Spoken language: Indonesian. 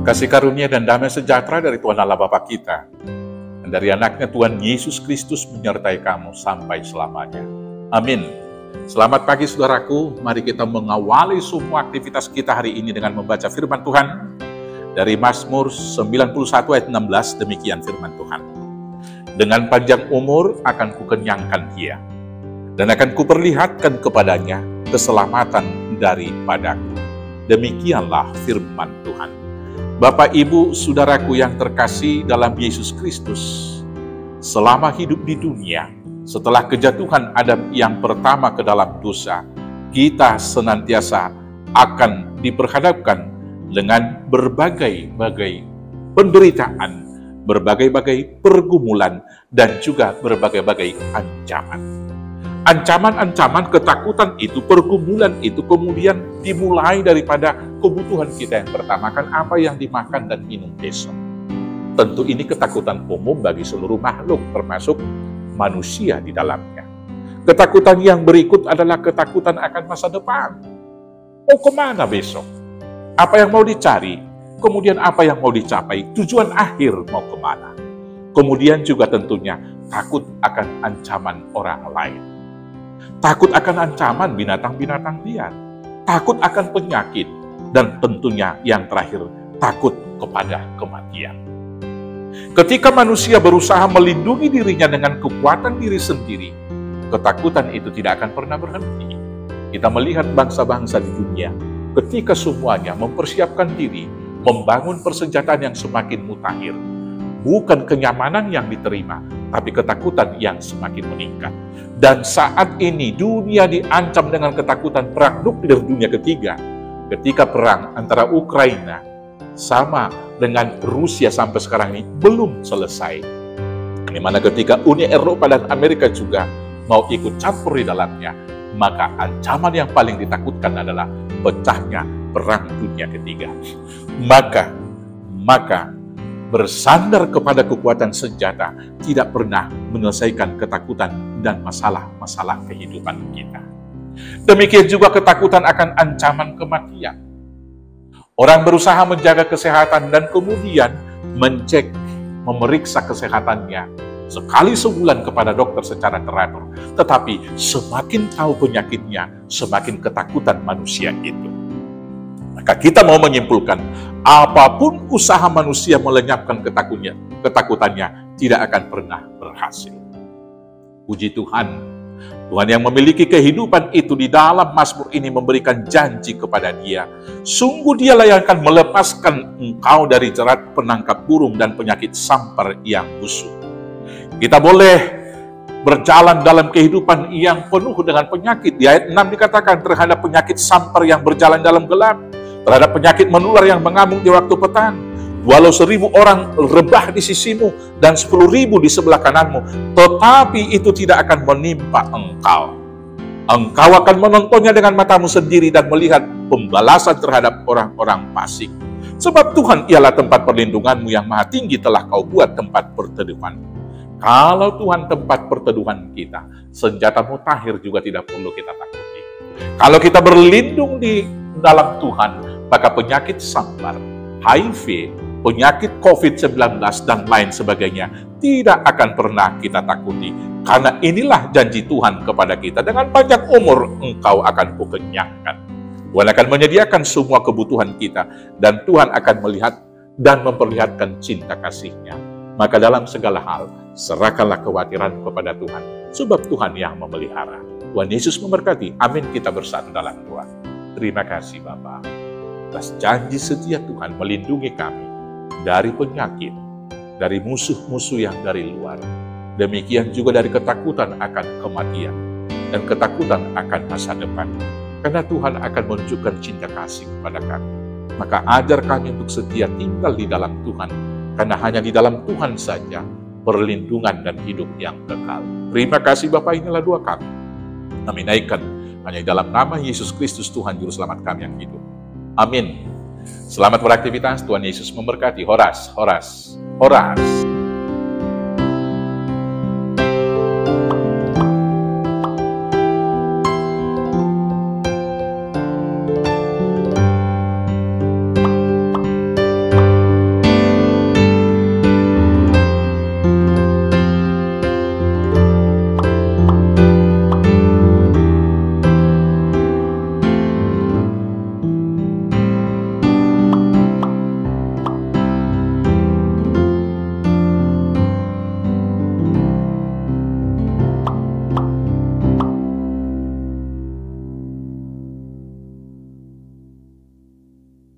Kasih karunia dan damai sejahtera dari Tuhan Allah Bapa kita, dan dari anaknya Tuhan Yesus Kristus menyertai kamu sampai selamanya. Amin. Selamat pagi saudaraku, mari kita mengawali semua aktivitas kita hari ini dengan membaca firman Tuhan dari Mazmur 91 ayat 16, demikian firman Tuhan. Dengan panjang umur akan kukenyangkan dia, dan akan kuperlihatkan kepadanya keselamatan daripadaku. Demikianlah firman Tuhan. Bapak, Ibu, saudaraku yang terkasih dalam Yesus Kristus, selama hidup di dunia, setelah kejatuhan Adam yang pertama ke dalam dosa, kita senantiasa akan diperhadapkan dengan berbagai-bagai penderitaan, berbagai-bagai pergumulan, dan juga berbagai-bagai ancaman. Ancaman-ancaman, ketakutan itu, pergumulan itu kemudian dimulai daripada kebutuhan kita yang pertama, kan apa yang dimakan dan minum besok. Tentu ini ketakutan umum bagi seluruh makhluk, termasuk manusia di dalamnya. Ketakutan yang berikut adalah ketakutan akan masa depan. Mau kemana besok? Apa yang mau dicari? Kemudian apa yang mau dicapai? Tujuan akhir mau kemana? Kemudian juga tentunya takut akan ancaman orang lain. Takut akan ancaman binatang-binatang liar, takut akan penyakit, dan tentunya yang terakhir, takut kepada kematian. Ketika manusia berusaha melindungi dirinya dengan kekuatan diri sendiri, ketakutan itu tidak akan pernah berhenti. Kita melihat bangsa-bangsa di dunia, ketika semuanya mempersiapkan diri, membangun persenjataan yang semakin mutakhir, bukan kenyamanan yang diterima, tapi ketakutan yang semakin meningkat. Dan saat ini dunia diancam dengan ketakutan perang nuklir dunia ketiga. Ketika perang antara Ukraina sama dengan Rusia sampai sekarang ini belum selesai. Di mana ketika Uni Eropa dan Amerika juga mau ikut campur di dalamnya, maka ancaman yang paling ditakutkan adalah pecahnya perang dunia ketiga. Maka bersandar kepada kekuatan senjata tidak pernah menyelesaikan ketakutan dan masalah-masalah kehidupan kita. Demikian juga ketakutan akan ancaman kematian. Orang berusaha menjaga kesehatan dan kemudian memeriksa kesehatannya sekali sebulan kepada dokter secara teratur. Tetapi semakin tahu penyakitnya, semakin ketakutan manusia itu. Maka kita mau menyimpulkan, apapun usaha manusia melenyapkan ketakutannya tidak akan pernah berhasil. Puji Tuhan, Tuhan yang memiliki kehidupan itu di dalam Mazmur ini memberikan janji kepada dia. Sungguh dialah yang akan melepaskan engkau dari jerat penangkap burung dan penyakit sampar yang busuk. Kita boleh berjalan dalam kehidupan yang penuh dengan penyakit. Di ayat 6 dikatakan terhadap penyakit sampar yang berjalan dalam gelap, terhadap penyakit menular yang mengamuk di waktu petang. Walau 1.000 orang rebah di sisimu dan 10.000 di sebelah kananmu, tetapi itu tidak akan menimpa engkau. Engkau akan menontonnya dengan matamu sendiri dan melihat pembalasan terhadap orang-orang fasik. Sebab Tuhan ialah tempat perlindunganmu, yang maha tinggi telah kau buat tempat perteduhan. Kalau Tuhan tempat perteduhan kita, senjata mutakhir juga tidak perlu kita takuti. Kalau kita berlindung di dalam Tuhan, maka penyakit sampar, HIV, penyakit COVID-19, dan lain sebagainya tidak akan pernah kita takuti. Karena inilah janji Tuhan kepada kita, dengan panjang umur engkau akan kukenyangkan. Tuhan akan menyediakan semua kebutuhan kita, dan Tuhan akan melihat dan memperlihatkan cinta kasih-Nya. Maka dalam segala hal, serahkanlah kekhawatiran kepada Tuhan, sebab Tuhan yang memelihara. Tuhan Yesus memberkati. Amin. Kita bersatu dalam doa. Terima kasih Bapa atas janji setia Tuhan melindungi kami dari penyakit, dari musuh-musuh yang dari luar. Demikian juga dari ketakutan akan kematian dan ketakutan akan masa depan. Karena Tuhan akan menunjukkan cinta kasih kepada kami. Maka ajar kami untuk setia tinggal di dalam Tuhan, karena hanya di dalam Tuhan saja perlindungan dan hidup yang kekal. Terima kasih Bapa, inilah doa kami. Kami naikkan hanya dalam nama Yesus Kristus, Tuhan Juru Selamat kami yang hidup. Amin. Selamat beraktivitas, Tuhan Yesus memberkati. Horas, horas, horas.